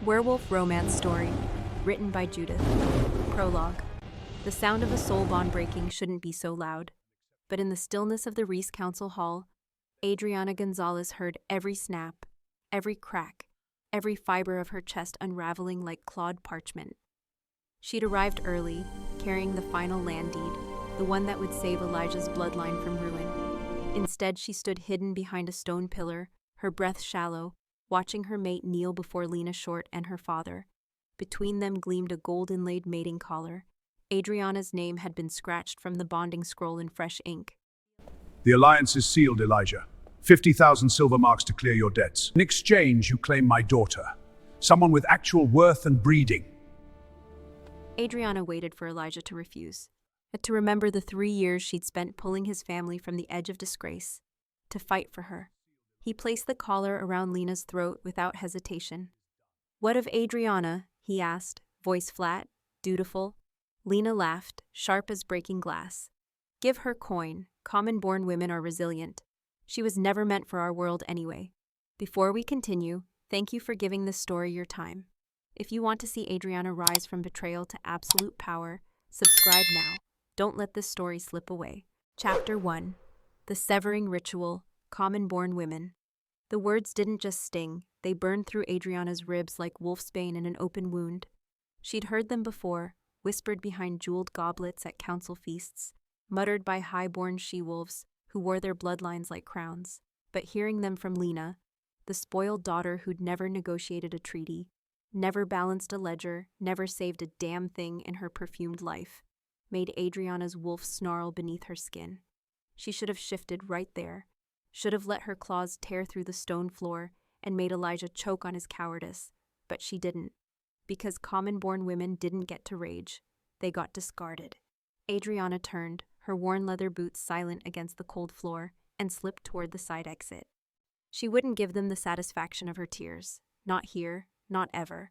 Werewolf romance story, written by Judith. Prologue. The sound of a soul bond breaking shouldn't be so loud. But in the stillness of the Reese Council Hall, Adriana Gonzalez heard every snap, every crack, every fiber of her chest unraveling like clawed parchment. She'd arrived early, carrying the final land deed, the one that would save Elijah's bloodline from ruin. Instead, she stood hidden behind a stone pillar, her breath shallow, watching her mate kneel before Lena Short and her father. Between them gleamed a gold-inlaid mating collar. Adriana's name had been scratched from the bonding scroll in fresh ink. The alliance is sealed, Elijah. 50,000 silver marks to clear your debts. In exchange, you claim my daughter. Someone with actual worth and breeding. Adriana waited for Elijah to refuse, to remember the 3 years she'd spent pulling his family from the edge of disgrace, to fight for her. He placed the collar around Lena's throat without hesitation. "What of Adriana?" he asked, voice flat, dutiful. Lena laughed, sharp as breaking glass. "Give her coin. Common-born women are resilient. She was never meant for our world anyway. Before we continue, thank you for giving this story your time. If you want to see Adriana rise from betrayal to absolute power, subscribe now. Don't let this story slip away." Chapter 1. The Severing Ritual, Common-Born Women. The words didn't just sting, they burned through Adriana's ribs like wolfsbane in an open wound. She'd heard them before, whispered behind jeweled goblets at council feasts, muttered by high-born she-wolves who wore their bloodlines like crowns. But hearing them from Lena, the spoiled daughter who'd never negotiated a treaty, never balanced a ledger, never saved a damn thing in her perfumed life, made Adriana's wolf snarl beneath her skin. She should have shifted right there, should have let her claws tear through the stone floor and made Elijah choke on his cowardice, but she didn't, because common-born women didn't get to rage, they got discarded. Adriana turned, her worn leather boots silent against the cold floor, and slipped toward the side exit. She wouldn't give them the satisfaction of her tears, not here, not ever.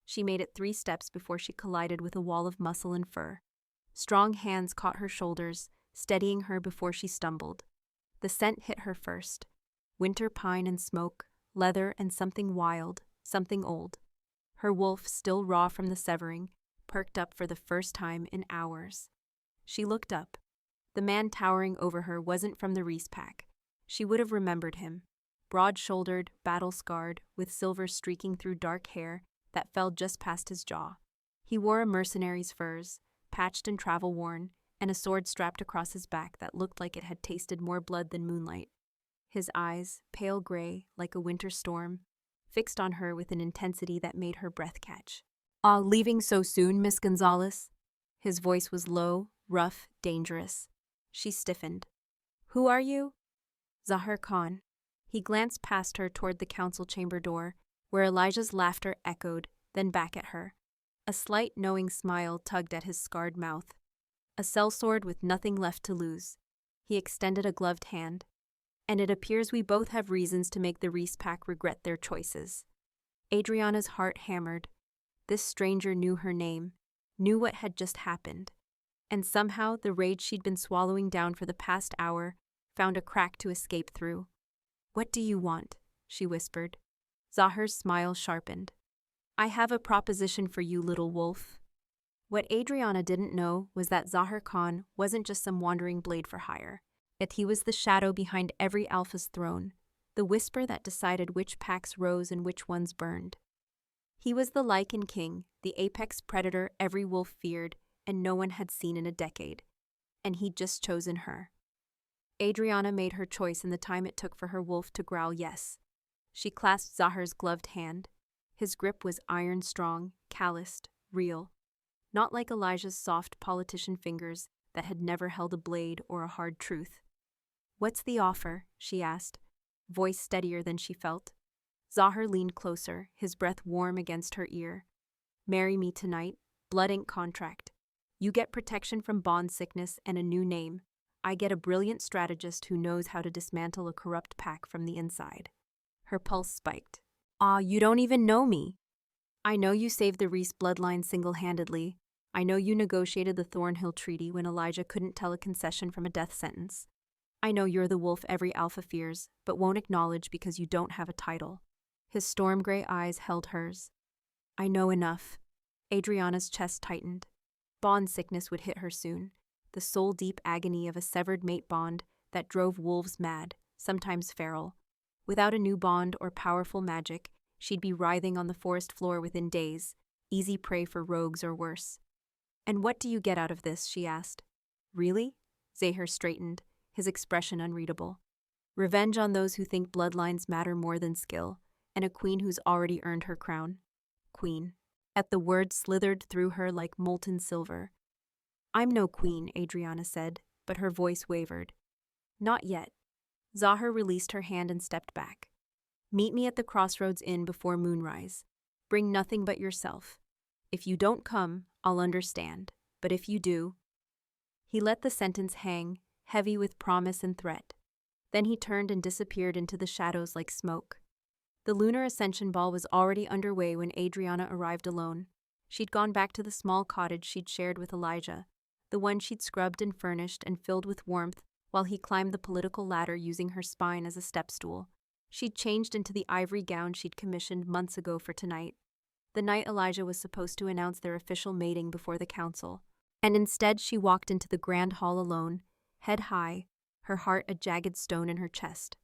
She made it 3 steps before she collided with a wall of muscle and fur. Strong hands caught her shoulders, steadying her before she stumbled. The scent hit her first. Winter pine and smoke, leather and something wild, something old. Her wolf, still raw from the severing, perked up for the first time in hours. She looked up. The man towering over her wasn't from the Reese pack. She would have remembered him. Broad-shouldered, battle-scarred, with silver streaking through dark hair that fell just past his jaw. He wore a mercenary's furs, patched and travel-worn, and a sword strapped across his back that looked like it had tasted more blood than moonlight. His eyes, pale gray, like a winter storm, fixed on her with an intensity that made her breath catch. Leaving so soon, Miss Gonzalez?" His voice was low, rough, dangerous. She stiffened. "Who are you?" "Zahir Khan." He glanced past her toward the council chamber door, where Elijah's laughter echoed, then back at her. A slight, knowing smile tugged at his scarred mouth. A sellsword with nothing left to lose. He extended a gloved hand. "And it appears we both have reasons to make the Reese pack regret their choices." Adriana's heart hammered. This stranger knew her name, knew what had just happened. And somehow the rage she'd been swallowing down for the past hour found a crack to escape through. "What do you want?" she whispered. Zahir's smile sharpened. "I have a proposition for you, little wolf." What Adriana didn't know was that Zahir Khan wasn't just some wandering blade for hire. He was the shadow behind every alpha's throne, the whisper that decided which packs rose and which ones burned. He was the Lichen King, the apex predator every wolf feared and no one had seen in a decade. And he'd just chosen her. Adriana made her choice in the time it took for her wolf to growl yes. She clasped Zahir's gloved hand. His grip was iron strong, calloused, real. Not like Elijah's soft politician fingers that had never held a blade or a hard truth. "What's the offer?" she asked, voice steadier than she felt. Zahir leaned closer, his breath warm against her ear. "Marry me tonight, blood ink contract. You get protection from bond sickness and a new name. I get a brilliant strategist who knows how to dismantle a corrupt pack from the inside." Her pulse spiked. You don't even know me." "I know you saved the Reese bloodline single-handedly. I know you negotiated the Thornhill Treaty when Elijah couldn't tell a concession from a death sentence. I know you're the wolf every alpha fears, but won't acknowledge because you don't have a title." His storm gray eyes held hers. I know enough. Adriana's chest tightened. Bond sickness would hit her soon, the soul-deep agony of a severed mate bond that drove wolves mad, sometimes feral. Without a new bond or powerful magic, she'd be writhing on the forest floor within days, easy prey for rogues or worse. And what do you get out of this, she asked. Really? Zahir straightened, his expression unreadable. Revenge on those who think bloodlines matter more than skill, and a queen who's already earned her crown. Queen. At the word slithered through her like molten silver. I'm no queen, Adriana said, but her voice wavered. Not yet. Zahir released her hand and stepped back. Meet me at the Crossroads Inn before moonrise. Bring nothing but yourself. If you don't come, I'll understand, but if you do... He let the sentence hang, heavy with promise and threat. Then he turned and disappeared into the shadows like smoke. The lunar ascension ball was already underway when Adriana arrived alone. She'd gone back to the small cottage she'd shared with Elijah, the one she'd scrubbed and furnished and filled with warmth while he climbed the political ladder using her spine as a step-stool. She'd changed into the ivory gown she'd commissioned months ago for tonight, the night Elijah was supposed to announce their official mating before the council. And instead she walked into the grand hall alone, head high, her heart a jagged stone in her chest.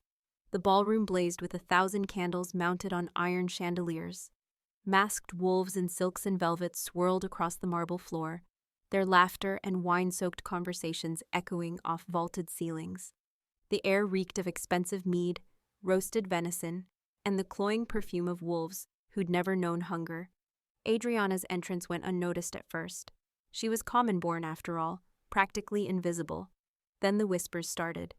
The ballroom blazed with 1,000 candles mounted on iron chandeliers. Masked wolves in silks and velvets swirled across the marble floor, their laughter and wine-soaked conversations echoing off vaulted ceilings. The air reeked of expensive mead, roasted venison, and the cloying perfume of wolves who'd never known hunger. Adriana's entrance went unnoticed at first. She was common-born after all, practically invisible. Then the whispers started.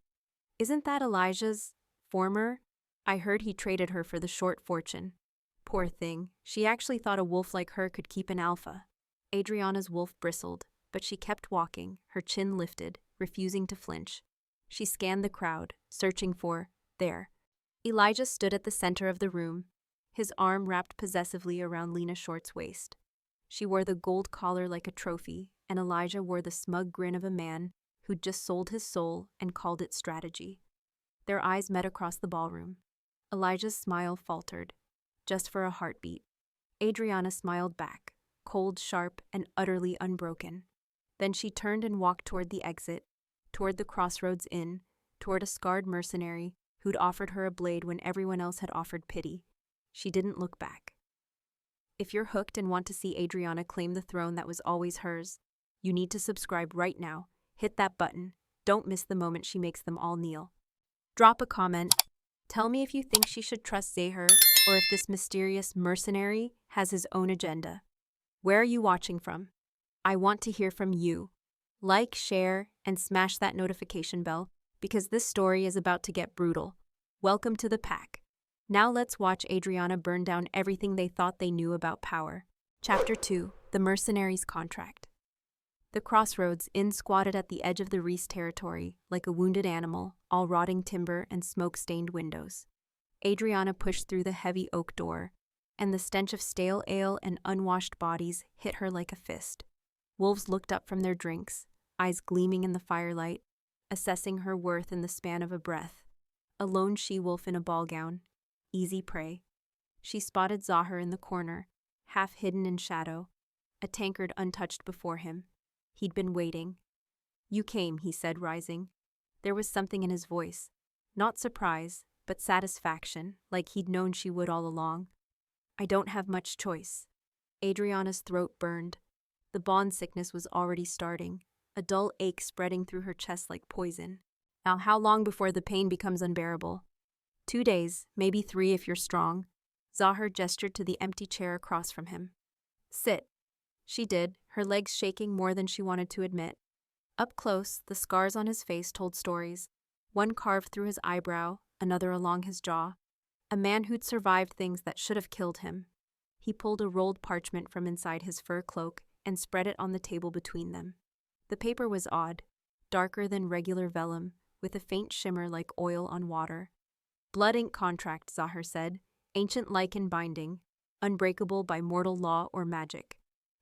Isn't that Elijah's former? I heard he traded her for the short fortune. Poor thing, she actually thought a wolf like her could keep an alpha. Adriana's wolf bristled, but she kept walking, her chin lifted, refusing to flinch. She scanned the crowd, searching for, there. Elijah stood at the center of the room, his arm wrapped possessively around Lena Short's waist. She wore the gold collar like a trophy, and Elijah wore the smug grin of a man who'd just sold his soul and called it strategy. Their eyes met across the ballroom. Elijah's smile faltered, just for a heartbeat. Adriana smiled back, cold, sharp, and utterly unbroken. Then she turned and walked toward the exit, toward the Crossroads Inn, toward a scarred mercenary who'd offered her a blade when everyone else had offered pity. She didn't look back. If you're hooked and want to see Adriana claim the throne that was always hers, you need to subscribe right now. Hit that button. Don't miss the moment she makes them all kneel. Drop a comment. Tell me if you think she should trust Zahir or if this mysterious mercenary has his own agenda. Where are you watching from? I want to hear from you. Like, share, and smash that notification bell because this story is about to get brutal. Welcome to the pack. Now let's watch Adriana burn down everything they thought they knew about power. Chapter 2. The Mercenary's Contract. The Crossroads Inn squatted at the edge of the Reese territory, like a wounded animal, all rotting timber and smoke-stained windows. Adriana pushed through the heavy oak door, and the stench of stale ale and unwashed bodies hit her like a fist. Wolves looked up from their drinks, eyes gleaming in the firelight, assessing her worth in the span of a breath. A lone she-wolf in a ball gown. Easy prey. She spotted Zahir in the corner, half hidden in shadow, a tankard untouched before him. He'd been waiting. You came, he said, rising. There was something in his voice. Not surprise, but satisfaction, like he'd known she would all along. I don't have much choice. Adriana's throat burned. The bond sickness was already starting, a dull ache spreading through her chest like poison. Now, how long before the pain becomes unbearable? 2 days, maybe 3 if you're strong. Zahir gestured to the empty chair across from him. Sit. She did, her legs shaking more than she wanted to admit. Up close, the scars on his face told stories. One carved through his eyebrow, another along his jaw. A man who'd survived things that should have killed him. He pulled a rolled parchment from inside his fur cloak and spread it on the table between them. The paper was odd, darker than regular vellum, with a faint shimmer like oil on water. Blood ink contract, Zahir said, ancient lichen binding, unbreakable by mortal law or magic.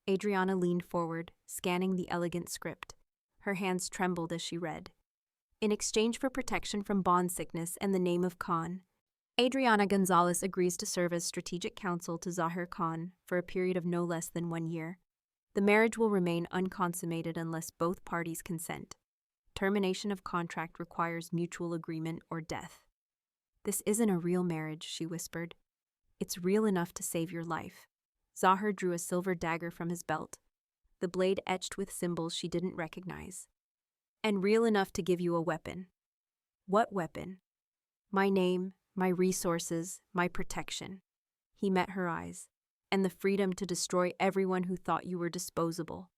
Adriana leaned forward, scanning the elegant script. Her hands trembled as she read. In exchange for protection from bond sickness and the name of Khan, Adriana Gonzalez agrees to serve as strategic counsel to Zahir Khan for a period of no less than 1 year. The marriage will remain unconsummated unless both parties consent. Termination of contract requires mutual agreement or death. "This isn't a real marriage," she whispered. "It's real enough to save your life." Zahir drew a silver dagger from his belt, the blade etched with symbols she didn't recognize. "And real enough to give you a weapon." "What weapon?" "My name, my resources, my protection." He met her eyes. "And the freedom to destroy everyone who thought you were disposable."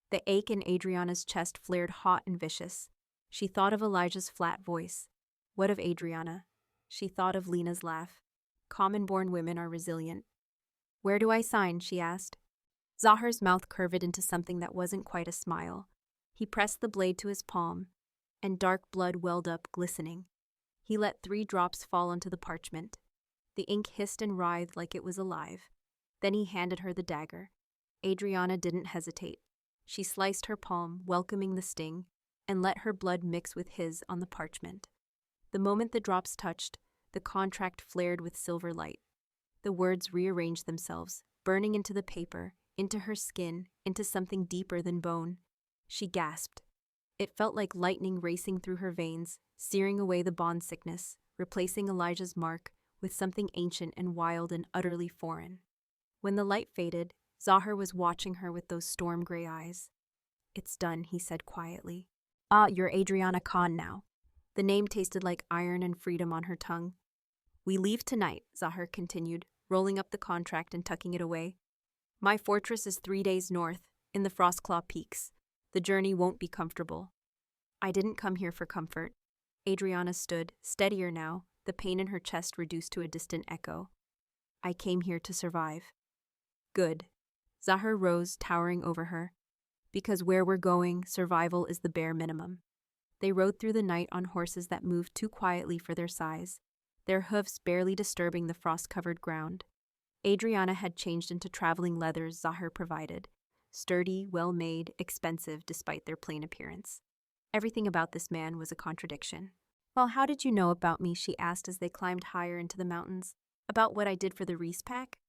The ache in Adriana's chest flared hot and vicious. She thought of Elijah's flat voice. What of Adriana? She thought of Lena's laugh. Common-born women are resilient. "Where do I sign?" she asked. Zahir's mouth curved into something that wasn't quite a smile. He pressed the blade to his palm, and dark blood welled up, glistening. He let 3 drops fall onto the parchment. The ink hissed and writhed like it was alive. Then he handed her the dagger. Adriana didn't hesitate. She sliced her palm, welcoming the sting, and let her blood mix with his on the parchment. The moment the drops touched, the contract flared with silver light. The words rearranged themselves, burning into the paper, into her skin, into something deeper than bone. She gasped. It felt like lightning racing through her veins, searing away the bond sickness, replacing Elijah's mark with something ancient and wild and utterly foreign. When the light faded, Zahir was watching her with those storm-gray eyes. "It's done," he said quietly. "Ah, you're Adriana Khan now." The name tasted like iron and freedom on her tongue. "We leave tonight," Zahir continued, rolling up the contract and tucking it away. "My fortress is 3 days north, in the Frostclaw Peaks. The journey won't be comfortable." "I didn't come here for comfort." Adriana stood, steadier now, the pain in her chest reduced to a distant echo. "I came here to survive." "Good." Zahir rose, towering over her. "Because where we're going, survival is the bare minimum." They rode through the night on horses that moved too quietly for their size, their hoofs barely disturbing the frost-covered ground. Adriana had changed into traveling leathers Zahir provided, sturdy, well-made, expensive despite their plain appearance. Everything about this man was a contradiction. "Well, how did you know about me?" she asked as they climbed higher into the mountains. "About what I did for the Reese Pack?"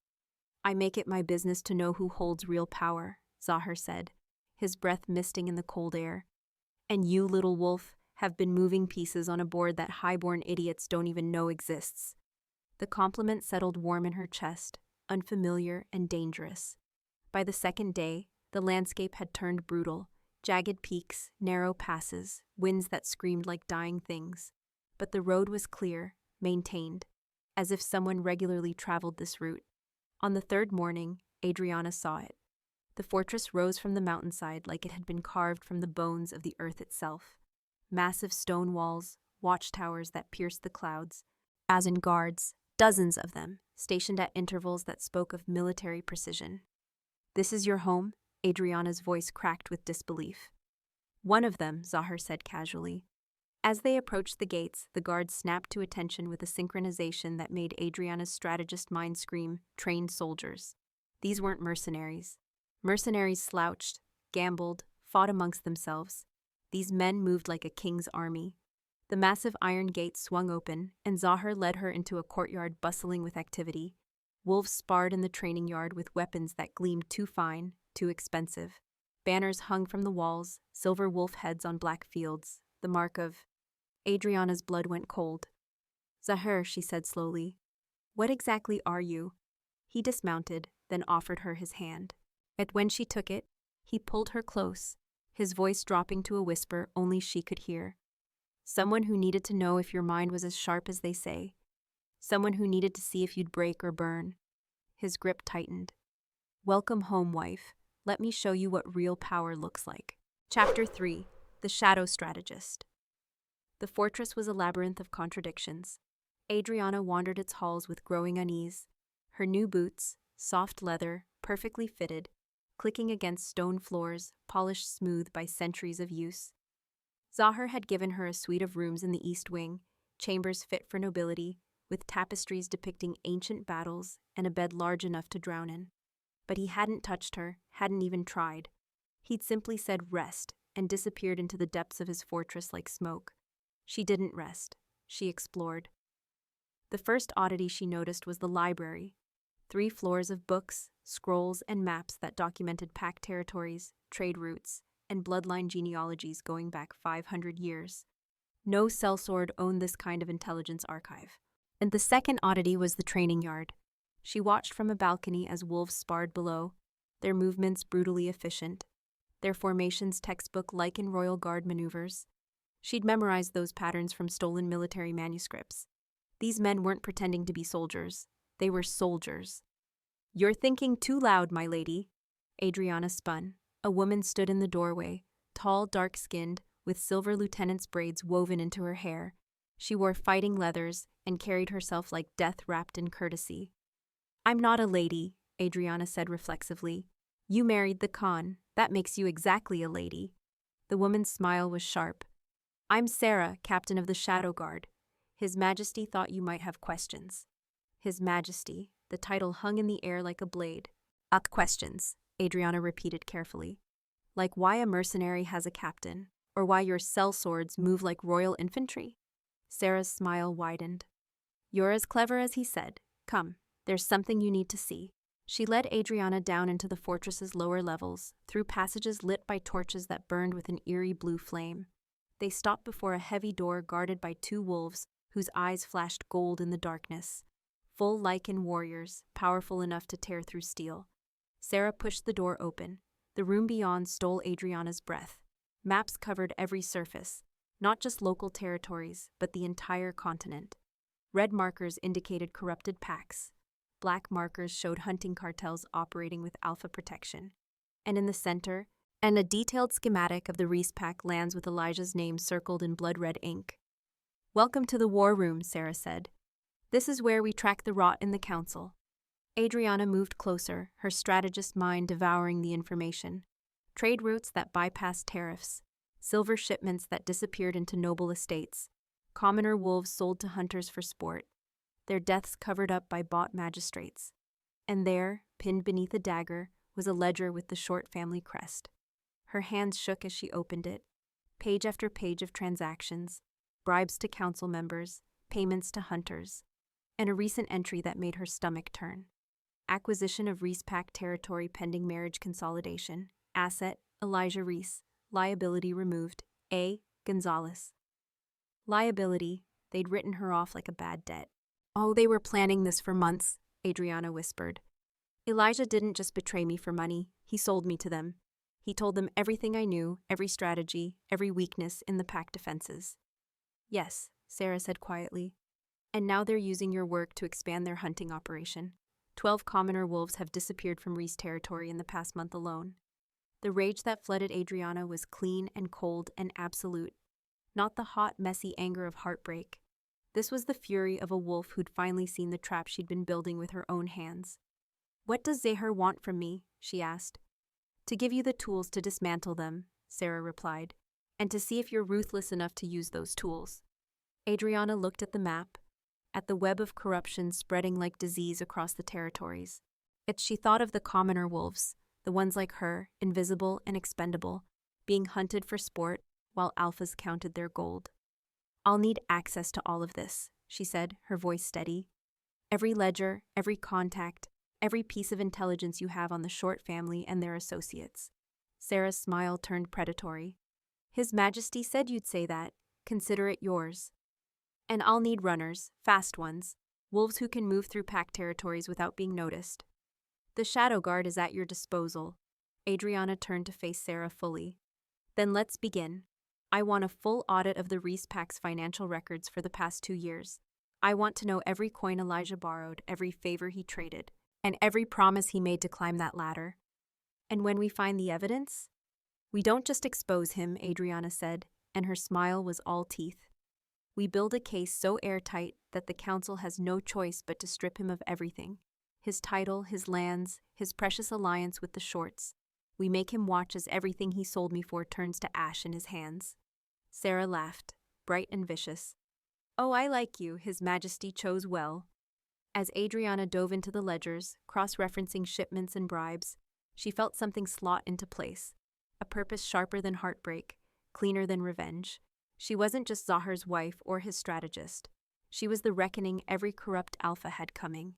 "I make it my business to know who holds real power," Zahir said, his breath misting in the cold air. "And you, little wolf, have been moving pieces on a board that high-born idiots don't even know exists." The compliment settled warm in her chest, unfamiliar and dangerous. By the second day, the landscape had turned brutal, jagged peaks, narrow passes, winds that screamed like dying things. But the road was clear, maintained, as if someone regularly traveled this route. On the 3rd morning, Adriana saw it. The fortress rose from the mountainside like it had been carved from the bones of the earth itself. Massive stone walls, watchtowers that pierced the clouds, as in guards, dozens of them, stationed at intervals that spoke of military precision. "This is your home?" Adriana's voice cracked with disbelief. "One of them," Zahir said casually. As they approached the gates, the guards snapped to attention with a synchronization that made Adriana's strategist mind scream, "Trained soldiers." These weren't mercenaries. Mercenaries slouched, gambled, fought amongst themselves. These men moved like a king's army. The massive iron gate swung open, and Zahir led her into a courtyard bustling with activity. Wolves sparred in the training yard with weapons that gleamed too fine, too expensive. Banners hung from the walls, silver wolf heads on black fields, the mark of... Adriana's blood went cold. "Zahir," she said slowly, "what exactly are you?" He dismounted, then offered her his hand. And when she took it, he pulled her close, his voice dropping to a whisper only she could hear. "Someone who needed to know if your mind was as sharp as they say. Someone who needed to see if you'd break or burn." His grip tightened. "Welcome home, wife. Let me show you what real power looks like." Chapter 3. The Shadow Strategist. The fortress was a labyrinth of contradictions. Adriana wandered its halls with growing unease. Her new boots, soft leather, perfectly fitted, clicking against stone floors, polished smooth by centuries of use. Zahir had given her a suite of rooms in the East Wing, chambers fit for nobility, with tapestries depicting ancient battles and a bed large enough to drown in. But he hadn't touched her, hadn't even tried. He'd simply said rest and disappeared into the depths of his fortress like smoke. She didn't rest. She explored. The first oddity she noticed was the library. 3 floors of books, scrolls, and maps that documented pack territories, trade routes, and bloodline genealogies going back 500 years. No sellsword owned this kind of intelligence archive. And the second oddity was the training yard. She watched from a balcony as wolves sparred below, their movements brutally efficient, their formations textbook-like in Royal Guard maneuvers. She'd memorized those patterns from stolen military manuscripts. These men weren't pretending to be soldiers. They were soldiers. "You're thinking too loud, my lady." Adriana spun. A woman stood in the doorway, tall, dark-skinned, with silver lieutenant's braids woven into her hair. She wore fighting leathers and carried herself like death wrapped in courtesy. "I'm not a lady," Adriana said reflexively. "You married the Khan. That makes you exactly a lady." The woman's smile was sharp. "I'm Sarah, captain of the Shadow Guard. His Majesty thought you might have questions." His Majesty, the title hung in the air like a blade. Questions," Adriana repeated carefully. "Like why a mercenary has a captain, or why your sellswords move like royal infantry?" Sarah's smile widened. "You're as clever as he said. Come, there's something you need to see." She led Adriana down into the fortress's lower levels, through passages lit by torches that burned with an eerie blue flame. They stopped before a heavy door guarded by 2 wolves whose eyes flashed gold in the darkness. Full lichen warriors, powerful enough to tear through steel. Sarah pushed the door open. The room beyond stole Adriana's breath. Maps covered every surface, not just local territories, but the entire continent. Red markers indicated corrupted packs. Black markers showed hunting cartels operating with alpha protection. And in the center, a detailed schematic of the Reese Pack lands with Elijah's name circled in blood-red ink. "Welcome to the war room," Sarah said. "This is where we track the rot in the council." Adriana moved closer, her strategist mind devouring the information. Trade routes that bypassed tariffs, silver shipments that disappeared into noble estates, commoner wolves sold to hunters for sport, their deaths covered up by bought magistrates. And there, pinned beneath a dagger, was a ledger with the Short family crest. Her hands shook as she opened it. Page after page of transactions, bribes to council members, payments to hunters, and a recent entry that made her stomach turn. Acquisition of Reese Pack territory pending marriage consolidation. Asset, Elijah Reese. Liability removed, A. Gonzalez. Liability, they'd written her off like a bad debt. "Oh, they were planning this for months," Adriana whispered. "Elijah didn't just betray me for money, he sold me to them. He told them everything I knew, every strategy, every weakness in the pack defenses." "Yes," Sarah said quietly. "And now they're using your work to expand their hunting operation. 12 commoner wolves have disappeared from Reese territory in the past month alone." The rage that flooded Adriana was clean and cold and absolute, not the hot, messy anger of heartbreak. This was the fury of a wolf who'd finally seen the trap she'd been building with her own hands. "What does Zahir want from me?" she asked. "To give you the tools to dismantle them," Sarah replied, "and to see if you're ruthless enough to use those tools." Adriana looked at the map, at the web of corruption spreading like disease across the territories. She thought of the commoner wolves, the ones like her, invisible and expendable, being hunted for sport while alphas counted their gold. "I'll need access to all of this," she said, her voice steady. "Every ledger, every contact, every piece of intelligence you have on the Short family and their associates." Sarah's smile turned predatory. "His Majesty said you'd say that. Consider it yours. And I'll need runners, fast ones, wolves who can move through pack territories without being noticed. The Shadow Guard is at your disposal." Adriana turned to face Sarah fully. "Then let's begin. I want a full audit of the Reese Pack's financial records for the past 2 years. I want to know every coin Elijah borrowed, every favor he traded, and every promise he made to climb that ladder. And when we find the evidence, we don't just expose him," Adriana said, and her smile was all teeth. "We build a case so airtight that the council has no choice but to strip him of everything. His title, his lands, his precious alliance with the Shorts. We make him watch as everything he sold me for turns to ash in his hands." Sarah laughed, bright and vicious. "Oh, I like you, His Majesty chose well." As Adriana dove into the ledgers, cross-referencing shipments and bribes, she felt something slot into place, a purpose sharper than heartbreak, cleaner than revenge. She wasn't just Zahir's wife or his strategist. She was the reckoning every corrupt alpha had coming,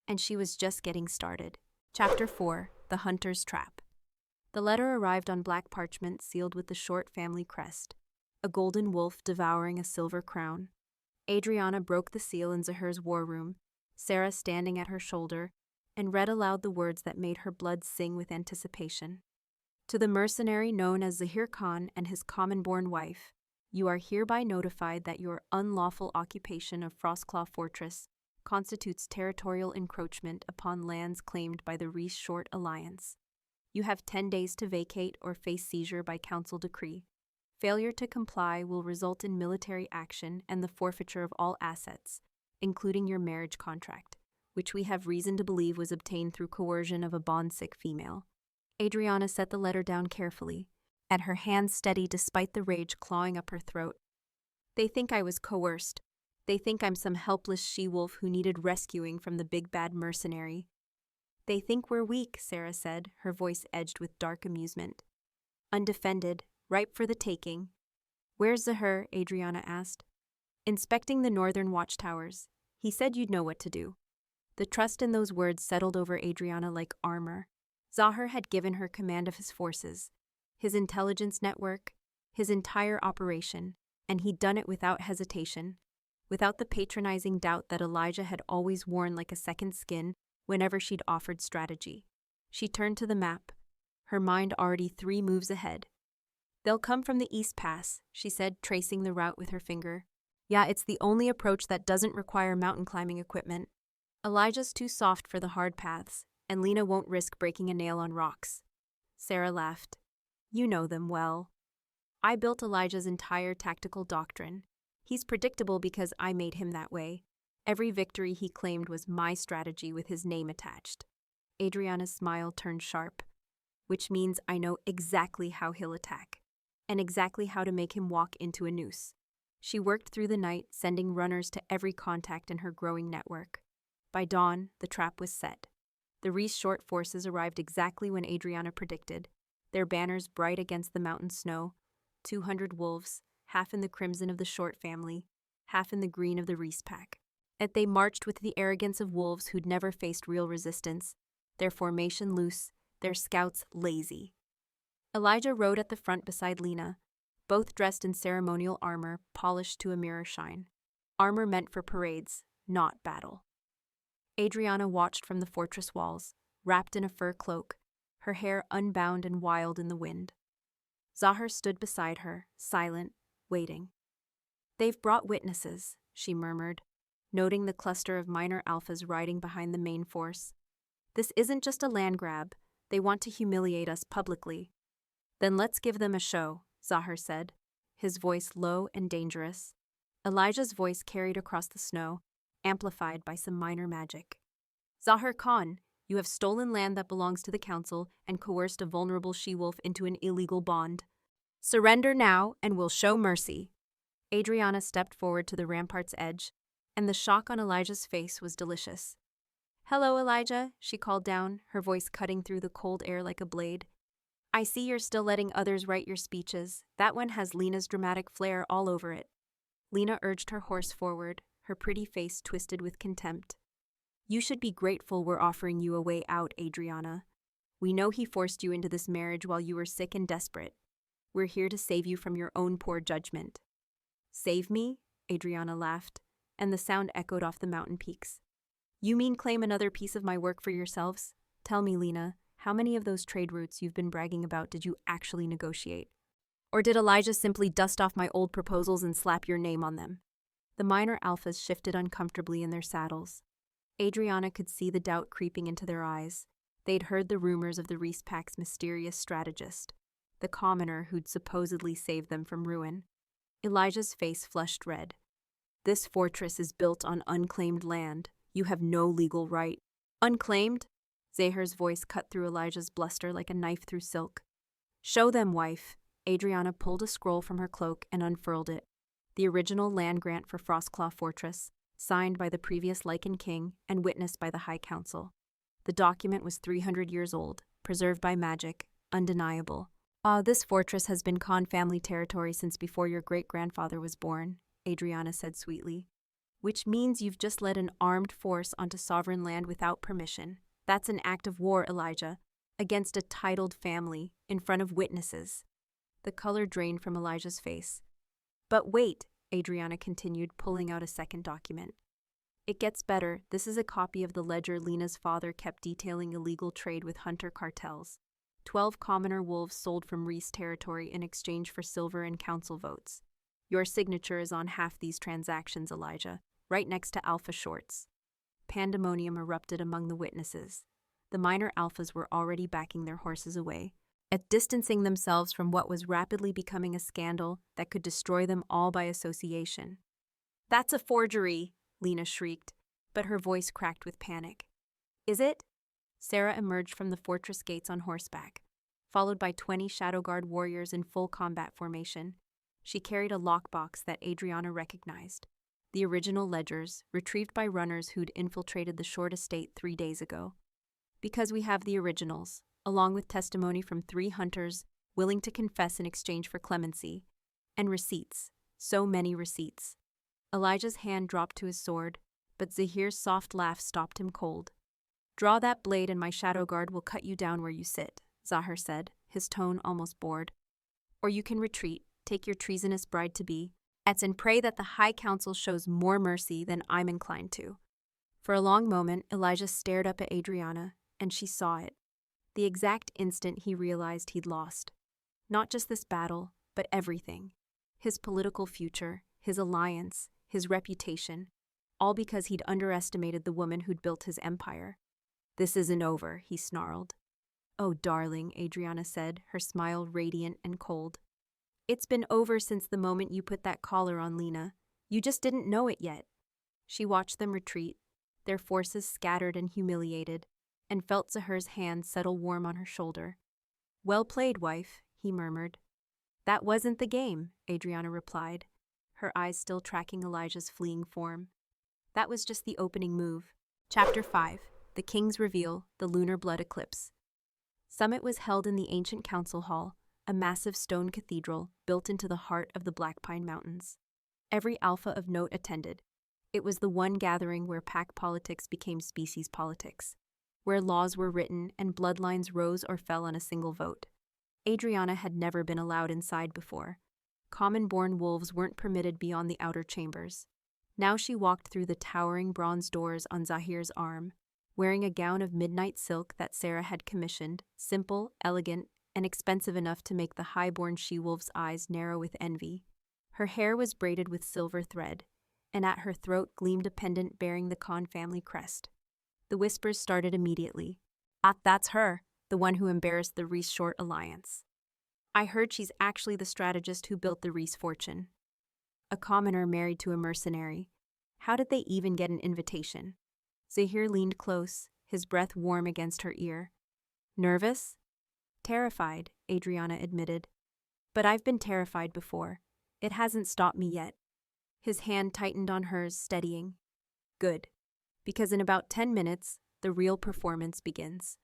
and she was just getting started. Chapter 4: The Hunter's Trap. The letter arrived on black parchment sealed with the short family crest, a golden wolf devouring a silver crown. Adriana broke the seal in Zaher's war room, Sarah standing at her shoulder, and read aloud the words that made her blood sing with anticipation. To the mercenary known as Zahir Khan and his common-born wife, you are hereby notified that your unlawful occupation of Frostclaw Fortress constitutes territorial encroachment upon lands claimed by the Reese Short Alliance. You have 10 days to vacate or face seizure by council decree. Failure to comply will result in military action and the forfeiture of all assets, including your marriage contract, which we have reason to believe was obtained through coercion of a bond-sick female. Adriana set the letter down carefully, at her hands steady despite the rage clawing up her throat. They think I was coerced. They think I'm some helpless she-wolf who needed rescuing from the big bad mercenary. They think we're weak, Sarah said, her voice edged with dark amusement. Undefended, ripe for the taking. Where's Zahir? Adriana asked. Inspecting the northern watchtowers. He said you'd know what to do. The trust in those words settled over Adriana like armor. Zahir had given her command of his forces, his intelligence network, his entire operation, and he'd done it without hesitation, without the patronizing doubt that Elijah had always worn like a second skin whenever she'd offered strategy. She turned to the map, her mind already 3 moves ahead. They'll come from the East Pass, she said, tracing the route with her finger. Yeah, it's the only approach that doesn't require mountain climbing equipment. Elijah's too soft for the hard paths, and Lena won't risk breaking a nail on rocks. Sarah laughed. You know them well. I built Elijah's entire tactical doctrine. He's predictable because I made him that way. Every victory he claimed was my strategy with his name attached. Adriana's smile turned sharp, which means I know exactly how he'll attack, and exactly how to make him walk into a noose. She worked through the night, sending runners to every contact in her growing network. By dawn, the trap was set. The Reese Short forces arrived exactly when Adriana predicted, their banners bright against the mountain snow, 200 wolves, half in the crimson of the Short family, half in the green of the Reese pack. Yet they marched with the arrogance of wolves who'd never faced real resistance, their formation loose, their scouts lazy. Elijah rode at the front beside Lena, both dressed in ceremonial armor polished to a mirror shine. Armor meant for parades, not battle. Adriana watched from the fortress walls, wrapped in a fur cloak, her hair unbound and wild in the wind. Zahir stood beside her, silent, waiting. They've brought witnesses, she murmured, noting the cluster of minor alphas riding behind the main force. This isn't just a land grab. They want to humiliate us publicly. Then let's give them a show, Zahir said, his voice low and dangerous. Elijah's voice carried across the snow, amplified by some minor magic. Zahir Khan, you have stolen land that belongs to the council and coerced a vulnerable she-wolf into an illegal bond. Surrender now, and we'll show mercy. Adriana stepped forward to the rampart's edge, and the shock on Elijah's face was delicious. Hello, Elijah, she called down, her voice cutting through the cold air like a blade. I see you're still letting others write your speeches. That one has Lena's dramatic flair all over it. Lena urged her horse forward, her pretty face twisted with contempt. You should be grateful we're offering you a way out, Adriana. We know he forced you into this marriage while you were sick and desperate. We're here to save you from your own poor judgment. Save me? Adriana laughed, and the sound echoed off the mountain peaks. You mean claim another piece of my work for yourselves? Tell me, Lena, how many of those trade routes you've been bragging about did you actually negotiate? Or did Elijah simply dust off my old proposals and slap your name on them? The minor alphas shifted uncomfortably in their saddles. Adriana could see the doubt creeping into their eyes. They'd heard the rumors of the Reese Pack's mysterious strategist, the commoner who'd supposedly saved them from ruin. Elijah's face flushed red. This fortress is built on unclaimed land. You have no legal right. Unclaimed? Zahir's voice cut through Elijah's bluster like a knife through silk. Show them, wife. Adriana pulled a scroll from her cloak and unfurled it. The original land grant for Frostclaw Fortress, signed by the previous Lycan King and witnessed by the High Council. The document was 300 years old, preserved by magic, undeniable. This fortress has been Khan family territory since before your great-grandfather was born, Adriana said sweetly. which means you've just led an armed force onto sovereign land without permission. That's an act of war, Elijah, against a titled family, in front of witnesses. The color drained from Elijah's face. But wait, Adriana continued, pulling out a second document. It gets better. This is a copy of the ledger Lena's father kept detailing illegal trade with hunter cartels. 12 commoner wolves sold from Reese territory in exchange for silver and council votes. Your signature is on half these transactions, Elijah, right next to Alpha Shorts. Pandemonium erupted among the witnesses. The minor alphas were already backing their horses away, distancing themselves from what was rapidly becoming a scandal that could destroy them all by association. That's a forgery, Lena shrieked, but her voice cracked with panic. Is it? Sarah emerged from the fortress gates on horseback, followed by 20 Shadow Guard warriors in full combat formation. She carried a lockbox that Adriana recognized. The original ledgers, retrieved by runners who'd infiltrated the Short estate 3 days ago. Because we have the originals, along with testimony from 3 hunters willing to confess in exchange for clemency, and receipts, so many receipts. Elijah's hand dropped to his sword, but Zahir's soft laugh stopped him cold. Draw that blade and my Shadow Guard will cut you down where you sit, Zahir said, his tone almost bored. Or you can retreat, take your treasonous bride-to-be, and pray that the High Council shows more mercy than I'm inclined to. For a long moment, Elijah stared up at Adriana, and she saw it. The exact instant he realized he'd lost. Not just this battle, but everything. His political future, his alliance, his reputation, all because he'd underestimated the woman who'd built his empire. This isn't over, he snarled. Oh, darling, Adriana said, her smile radiant and cold. It's been over since the moment you put that collar on Lena. You just didn't know it yet. She watched them retreat, their forces scattered and humiliated, and felt Zahir's hand settle warm on her shoulder. Well played, wife, he murmured. That wasn't the game, Adriana replied, her eyes still tracking Elijah's fleeing form. That was just the opening move. Chapter 5. The King's Reveal, the Lunar Blood Eclipse. Summit was held in the ancient council hall, a massive stone cathedral built into the heart of the Black Pine Mountains. Every alpha of note attended. It was the one gathering where pack politics became species politics, where laws were written and bloodlines rose or fell on a single vote. Adriana had never been allowed inside before. Common-born wolves weren't permitted beyond the outer chambers. Now she walked through the towering bronze doors on Zahir's arm, wearing a gown of midnight silk that Sarah had commissioned, simple, elegant, and expensive enough to make the high-born she-wolf's eyes narrow with envy. Her hair was braided with silver thread, and at her throat gleamed a pendant bearing the Khan family crest. The whispers started immediately. That's her, the one who embarrassed the Reese-Short alliance. I heard she's actually the strategist who built the Reese fortune. A commoner married to a mercenary. How did they even get an invitation? Zahir leaned close, his breath warm against her ear. Nervous? Terrified, Adriana admitted. But I've been terrified before. It hasn't stopped me yet. His hand tightened on hers, steadying. Good. Because in about 10 minutes, the real performance begins.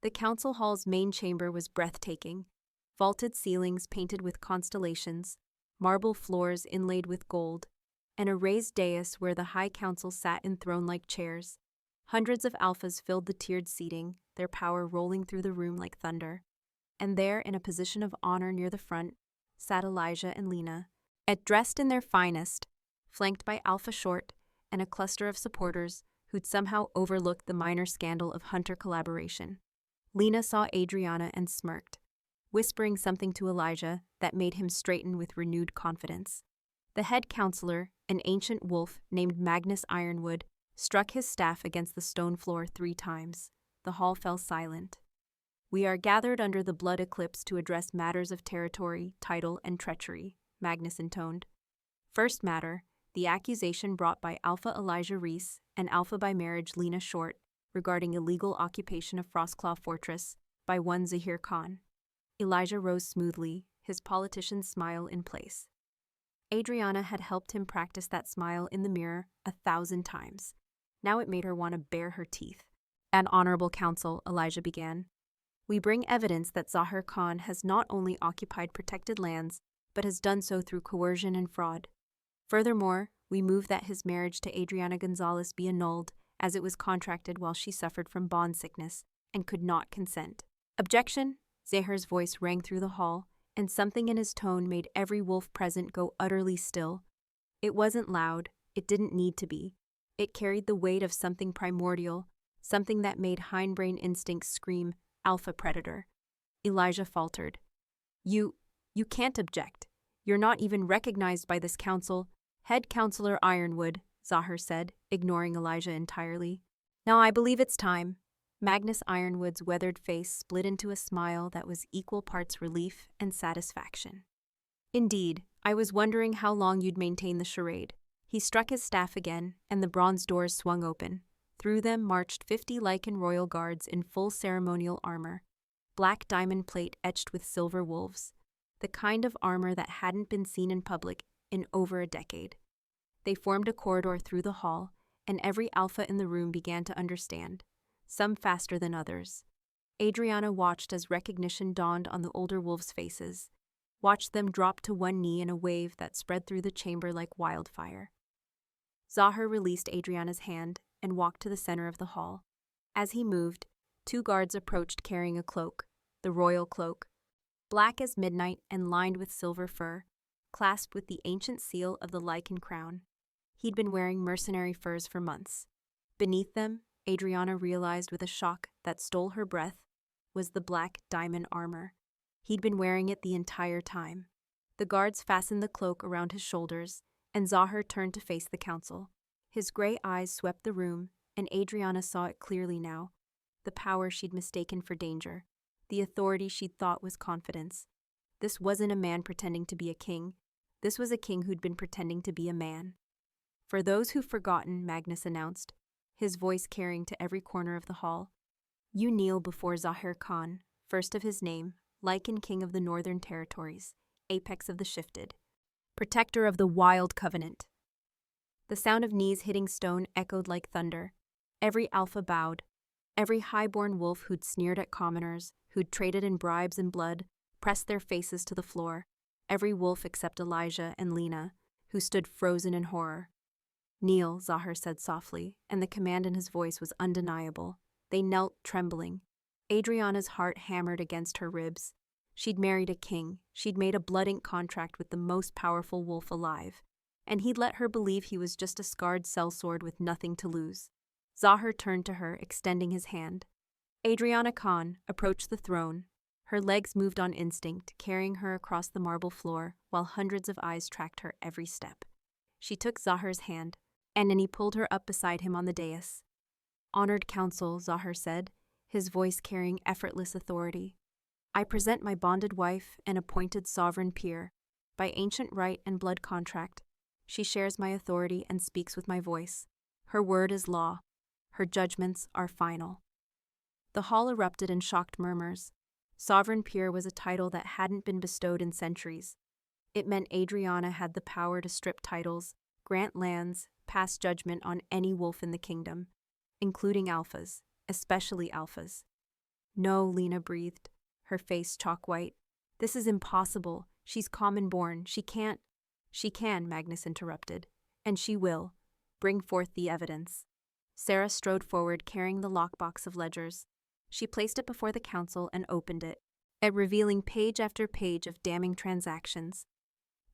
The council hall's main chamber was breathtaking. Vaulted ceilings painted with constellations, marble floors inlaid with gold, and a raised dais where the High Council sat in throne-like chairs. Hundreds of alphas filled the tiered seating, their power rolling through the room like thunder. And there, in a position of honor near the front, sat Elijah and Lena, dressed in their finest, flanked by Alpha Short and a cluster of supporters who'd somehow overlooked the minor scandal of hunter collaboration. Lena saw Adriana and smirked, whispering something to Elijah that made him straighten with renewed confidence. The head counselor, an ancient wolf named Magnus Ironwood, struck his staff against the stone floor 3 times. The hall fell silent. We are gathered under the blood eclipse to address matters of territory, title, and treachery, Magnus intoned. First matter, the accusation brought by Alpha Elijah Reese and Alpha by marriage Lena Short regarding illegal occupation of Frostclaw Fortress by one Zahir Khan. Elijah rose smoothly, his politician's smile in place. Adriana had helped him practice that smile in the mirror 1,000 times. Now it made her want to bare her teeth. An honorable council, Elijah began. We bring evidence that Zahir Khan has not only occupied protected lands, but has done so through coercion and fraud. Furthermore, We move that his marriage to Adriana Gonzalez be annulled, as it was contracted while she suffered from bond sickness and could not consent. Objection! Zaher's voice rang through the hall, and something in his tone made every wolf present go utterly still. It wasn't loud, it didn't need to be. It carried the weight of something primordial, something that made hindbrain instincts scream, alpha predator. Elijah faltered. You can't object. You're not even recognized by this council. Head Counselor Ironwood, Zaher said, ignoring Elijah entirely. Now I believe it's time. Magnus Ironwood's weathered face split into a smile that was equal parts relief and satisfaction. Indeed, I was wondering how long you'd maintain the charade. He struck his staff again, and the bronze doors swung open. Through them marched 50 Lycan royal guards in full ceremonial armor, black diamond plate etched with silver wolves, the kind of armor that hadn't been seen in public in over a decade. They formed a corridor through the hall, and every alpha in the room began to understand, some faster than others. Adriana watched as recognition dawned on the older wolves' faces, watched them drop to one knee in a wave that spread through the chamber like wildfire. Zaher released Adriana's hand and walked to the center of the hall. As he moved, 2 guards approached carrying a cloak, the royal cloak, black as midnight and lined with silver fur, clasped with the ancient seal of the Lycan crown. He'd been wearing mercenary furs for months. Beneath them, Adriana realized with a shock that stole her breath, was the black diamond armor. He'd been wearing it the entire time. The guards fastened the cloak around his shoulders, and Zaher turned to face the council. His gray eyes swept the room, and Adriana saw it clearly now. The power she'd mistaken for danger, the authority she'd thought was confidence. This wasn't a man pretending to be a king. This was a king who'd been pretending to be a man. For those who've forgotten, Magnus announced, his voice carrying to every corner of the hall, you kneel before Zaher Khan, first of his name, Lycan King of the Northern Territories, apex of the shifted, protector of the Wild Covenant. The sound of knees hitting stone echoed like thunder. Every alpha bowed. Every highborn wolf who'd sneered at commoners, who'd traded in bribes and blood, pressed their faces to the floor. Every wolf except Elijah and Lena, who stood frozen in horror. Kneel, Zaher said softly, and the command in his voice was undeniable. They knelt, trembling. Adriana's heart hammered against her ribs. She'd married a king. She'd made a blood-ink contract with the most powerful wolf alive. And he'd let her believe he was just a scarred sellsword with nothing to lose. Zaher turned to her, extending his hand. Adriana Khan approached the throne. Her legs moved on instinct, carrying her across the marble floor, while hundreds of eyes tracked her every step. She took Zaher's hand, and then he pulled her up beside him on the dais. Honored council, Zaher said, his voice carrying effortless authority. I present my bonded wife and appointed sovereign peer. By ancient right and blood contract, she shares my authority and speaks with my voice. Her word is law. Her judgments are final. The hall erupted in shocked murmurs. Sovereign peer was a title that hadn't been bestowed in centuries. It meant Adriana had the power to strip titles, grant lands, pass judgment on any wolf in the kingdom, including alphas, especially alphas. No, Lena breathed, her face chalk white. This is impossible. She's common-born. She can't. She can, Magnus interrupted. And she will. Bring forth the evidence. Sarah strode forward, carrying the lockbox of ledgers. She placed it before the council and opened it, revealing page after page of damning transactions.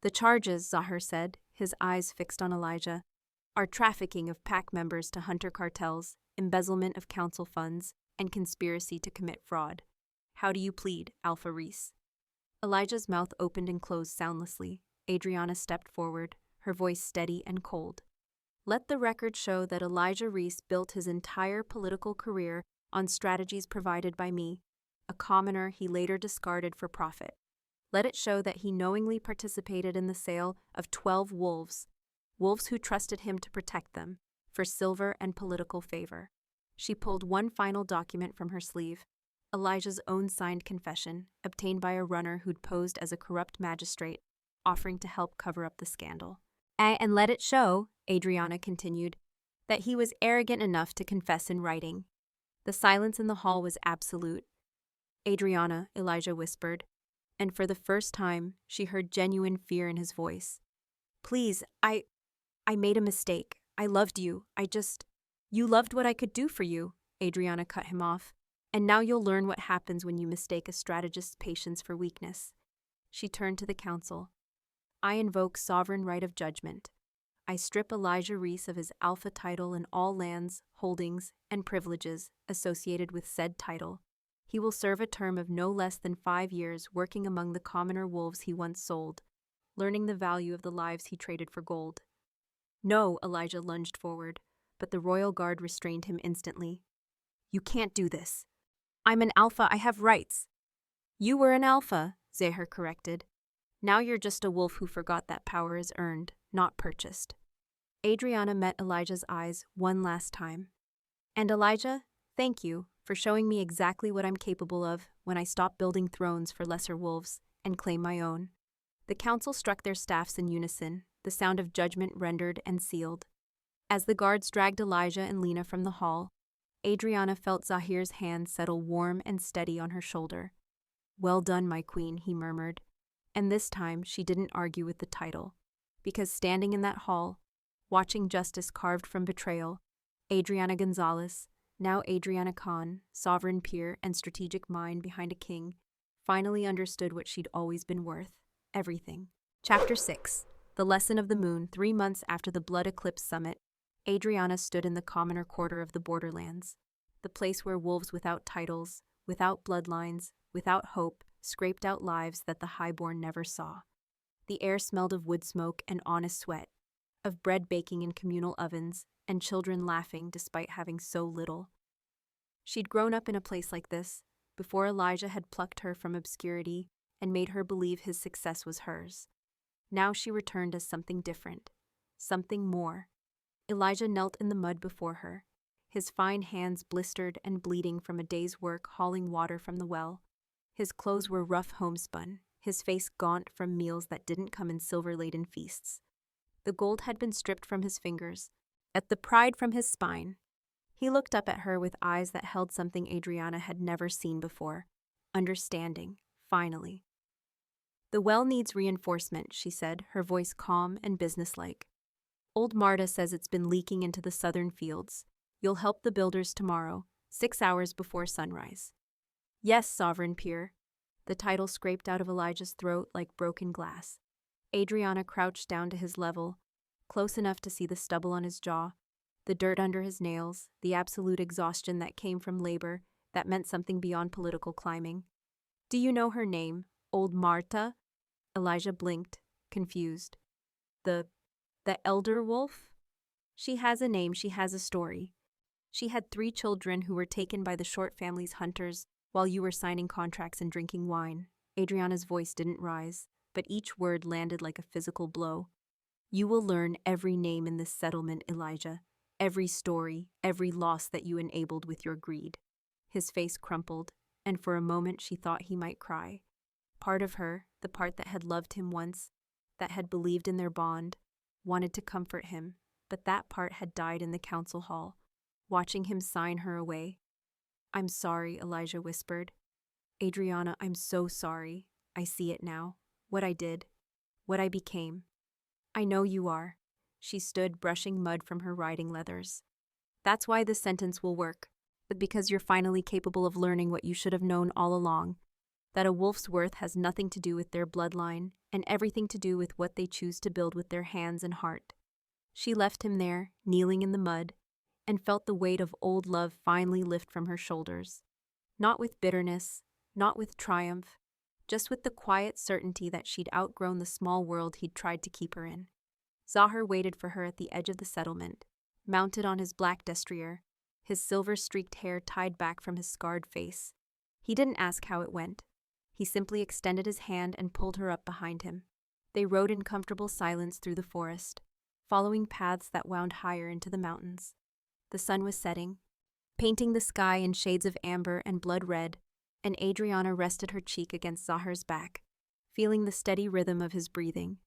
The charges, Zaher said, his eyes fixed on Elijah, are trafficking of pack members to hunter cartels, embezzlement of council funds, and conspiracy to commit fraud. How do you plead, Alpha Reese? Elijah's mouth opened and closed soundlessly. Adriana stepped forward, her voice steady and cold. Let the record show that Elijah Reese built his entire political career on strategies provided by me, a commoner he later discarded for profit. Let it show that he knowingly participated in the sale of 12 wolves, wolves who trusted him to protect them, for silver and political favor. She pulled one final document from her sleeve, Elijah's own signed confession, obtained by a runner who'd posed as a corrupt magistrate, offering to help cover up the scandal. And let it show, Adriana continued, that he was arrogant enough to confess in writing. The silence in the hall was absolute. Adriana, Elijah whispered, and for the first time she heard genuine fear in his voice. Please, I made a mistake. I loved you. You loved what I could do for you, Adriana cut him off. And now you'll learn what happens when you mistake a strategist's patience for weakness. She turned to the council. I invoke sovereign right of judgment. I strip Elijah Reese of his alpha title and all lands, holdings, and privileges associated with said title. He will serve a term of no less than 5 years working among the commoner wolves he once sold, learning the value of the lives he traded for gold. No, Elijah lunged forward, but the royal guard restrained him instantly. You can't do this. I'm an alpha, I have rights. You were an alpha, Zahir corrected. Now you're just a wolf who forgot that power is earned, not purchased. Adriana met Elijah's eyes one last time. And Elijah, thank you for showing me exactly what I'm capable of when I stop building thrones for lesser wolves and claim my own. The council struck their staffs in unison, the sound of judgment rendered and sealed. As the guards dragged Elijah and Lena from the hall, Adriana felt Zahir's hand settle warm and steady on her shoulder. Well done, my queen, he murmured. And this time she didn't argue with the title, because standing in that hall, watching justice carved from betrayal, Adriana Gonzalez, now Adriana Khan, sovereign peer and strategic mind behind a king, finally understood what she'd always been worth, everything. Chapter 6. The Lesson of the Moon. 3 months after the Blood Eclipse Summit, Adriana stood in the commoner quarter of the borderlands, the place where wolves without titles, without bloodlines, without hope, scraped out lives that the highborn never saw. The air smelled of wood smoke and honest sweat, of bread baking in communal ovens, and children laughing despite having so little. She'd grown up in a place like this, before Elijah had plucked her from obscurity and made her believe his success was hers. Now she returned as something different, something more. Elijah knelt in the mud before her, his fine hands blistered and bleeding from a day's work hauling water from the well. His clothes were rough homespun, his face gaunt from meals that didn't come in silver-laden feasts. The gold had been stripped from his fingers, at the pride from his spine. He looked up at her with eyes that held something Adriana had never seen before. Understanding, finally. The well needs reinforcement, she said, her voice calm and businesslike. Old Marta says it's been leaking into the southern fields. You'll help the builders tomorrow, 6 hours before sunrise. Yes, sovereign peer. The title scraped out of Elijah's throat like broken glass. Adriana crouched down to his level, close enough to see the stubble on his jaw, the dirt under his nails, the absolute exhaustion that came from labor that meant something beyond political climbing. Do you know her name, Old Marta? Elijah blinked, confused. The elder wolf? She has a name, she has a story. She had 3 children who were taken by the Short family's hunters while you were signing contracts and drinking wine. Adriana's voice didn't rise, but each word landed like a physical blow. You will learn every name in this settlement, Elijah. Every story, every loss that you enabled with your greed. His face crumpled, and for a moment she thought he might cry. Part of her, the part that had loved him once, that had believed in their bond, wanted to comfort him, but that part had died in the council hall, watching him sign her away. I'm sorry, Elijah whispered. Adriana, I'm so sorry. I see it now. What I did. What I became. I know you are. She stood, brushing mud from her riding leathers. That's why this sentence will work, but because you're finally capable of learning what you should have known all along, that a wolf's worth has nothing to do with their bloodline and everything to do with what they choose to build with their hands and heart. She left him there, kneeling in the mud, and felt the weight of old love finally lift from her shoulders. Not with bitterness, not with triumph, just with the quiet certainty that she'd outgrown the small world he'd tried to keep her in. Zahir waited for her at the edge of the settlement, mounted on his black destrier, his silver-streaked hair tied back from his scarred face. He didn't ask how it went. He simply extended his hand and pulled her up behind him. They rode in comfortable silence through the forest, following paths that wound higher into the mountains. The sun was setting, painting the sky in shades of amber and blood red, and Adriana rested her cheek against Zahir's back, feeling the steady rhythm of his breathing.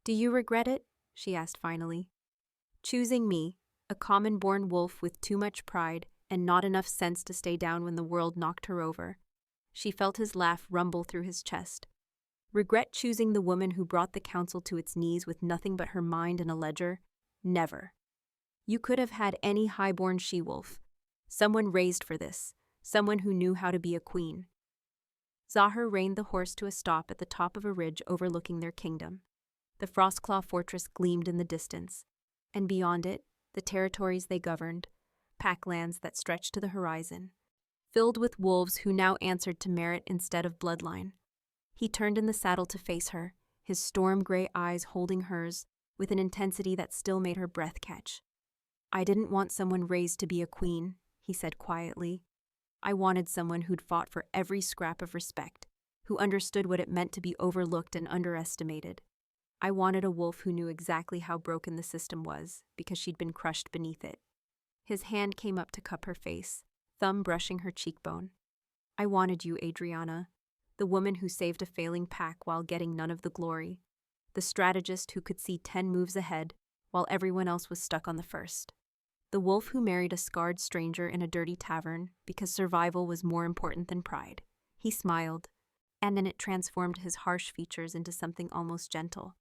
Do you regret it? She asked finally. Choosing me, a common-born wolf with too much pride and not enough sense to stay down when the world knocked her over. She felt his laugh rumble through his chest. Regret choosing the woman who brought the council to its knees with nothing but her mind and a ledger, Never. You could have had any high-born she-wolf, someone raised for this, someone who knew how to be a queen. Zahar reined the horse to a stop at the top of a ridge overlooking their kingdom. The Frostclaw fortress gleamed in the distance, and beyond it, the territories they governed, packlands that stretched to the horizon, filled with wolves who now answered to merit instead of bloodline. He turned in the saddle to face her, his storm-gray eyes holding hers with an intensity that still made her breath catch. "I didn't want someone raised to be a queen," he said quietly. "I wanted someone who'd fought for every scrap of respect, who understood what it meant to be overlooked and underestimated. I wanted a wolf who knew exactly how broken the system was, because she'd been crushed beneath it." His hand came up to cup her face, thumb brushing her cheekbone. "I wanted you, Adriana, the woman who saved a failing pack while getting none of the glory, the strategist who could see 10 moves ahead while everyone else was stuck on the first. The wolf who married a scarred stranger in a dirty tavern because survival was more important than pride." He smiled, and then it transformed his harsh features into something almost gentle.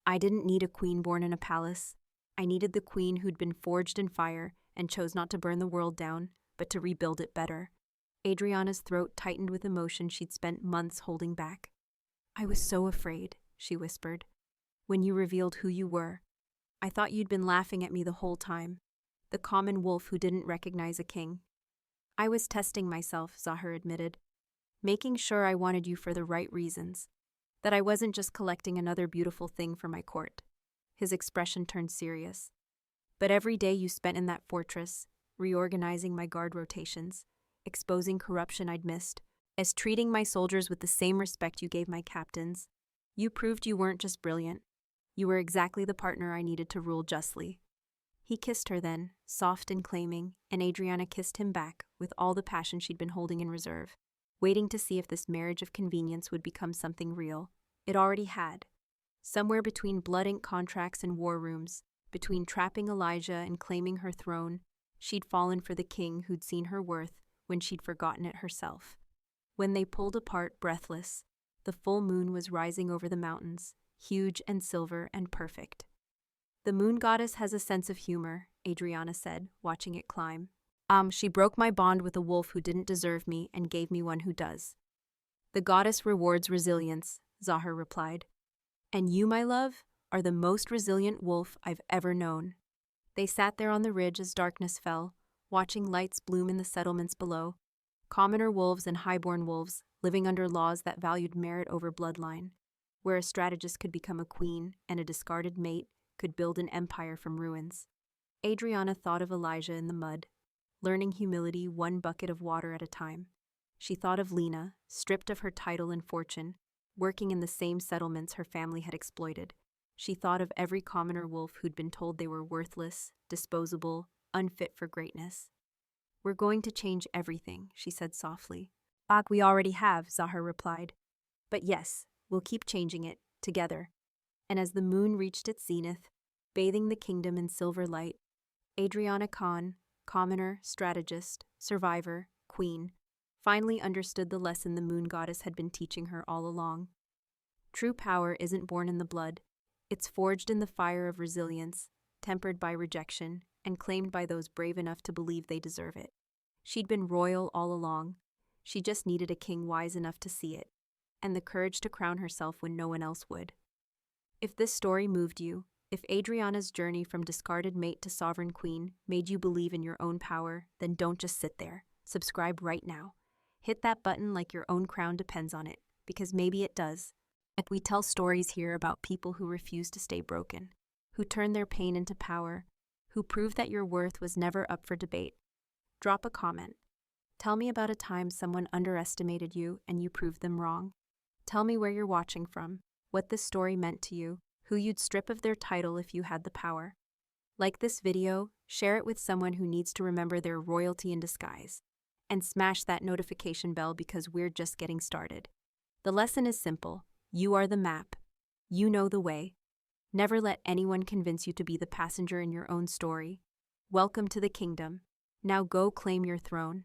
"I didn't need a queen born in a palace. I needed the queen who'd been forged in fire and chose not to burn the world down, but to rebuild it better." Adriana's throat tightened with emotion she'd spent months holding back. "I was so afraid," she whispered, "when you revealed who you were. I thought you'd been laughing at me the whole time, the common wolf who didn't recognize a king." "I was testing myself," Zahar admitted, "making sure I wanted you for the right reasons, that I wasn't just collecting another beautiful thing for my court." His expression turned serious. "But every day you spent in that fortress, reorganizing my guard rotations, exposing corruption I'd missed, as treating my soldiers with the same respect you gave my captains, you proved you weren't just brilliant. You were exactly the partner I needed to rule justly." He kissed her then, soft and claiming, and Adriana kissed him back with all the passion she'd been holding in reserve, waiting to see if this marriage of convenience would become something real. It already had. Somewhere between blood-ink contracts and war rooms, between trapping Elijah and claiming her throne, she'd fallen for the king who'd seen her worth when she'd forgotten it herself. When they pulled apart, breathless, the full moon was rising over the mountains, huge and silver and perfect. "The moon goddess has a sense of humor," Adriana said, watching it climb. She broke my bond with a wolf who didn't deserve me and gave me one who does." "The goddess rewards resilience," Zahar replied. "And you, my love, are the most resilient wolf I've ever known." They sat there on the ridge as darkness fell, watching lights bloom in the settlements below, commoner wolves and highborn wolves living under laws that valued merit over bloodline, where a strategist could become a queen and a discarded mate could build an empire from ruins. Adriana thought of Elijah in the mud, learning humility one bucket of water at a time. She thought of Lena, stripped of her title and fortune, working in the same settlements her family had exploited. She thought of every commoner wolf who'd been told they were worthless, disposable, unfit for greatness. "We're going to change everything," she said softly. We already have," Zahar replied. "But yes, we'll keep changing it, together." And as the moon reached its zenith, bathing the kingdom in silver light, Adriana Khan, commoner, strategist, survivor, queen, finally understood the lesson the moon goddess had been teaching her all along. True power isn't born in the blood. It's forged in the fire of resilience, tempered by rejection, and claimed by those brave enough to believe they deserve it. She'd been royal all along. She just needed a king wise enough to see it, and the courage to crown herself when no one else would. If this story moved you, if Adriana's journey from discarded mate to sovereign queen made you believe in your own power, then don't just sit there. Subscribe right now. Hit that button like your own crown depends on it, because maybe it does. And we tell stories here about people who refuse to stay broken, who turn their pain into power, who prove that your worth was never up for debate. Drop a comment. Tell me about a time someone underestimated you and you proved them wrong. Tell me where you're watching from, what this story meant to you, who you'd strip of their title if you had the power. Like this video, share it with someone who needs to remember their royalty in disguise, and smash that notification bell because we're just getting started. The lesson is simple. You are the map. You know the way. Never let anyone convince you to be the passenger in your own story. Welcome to the kingdom. Now go claim your throne.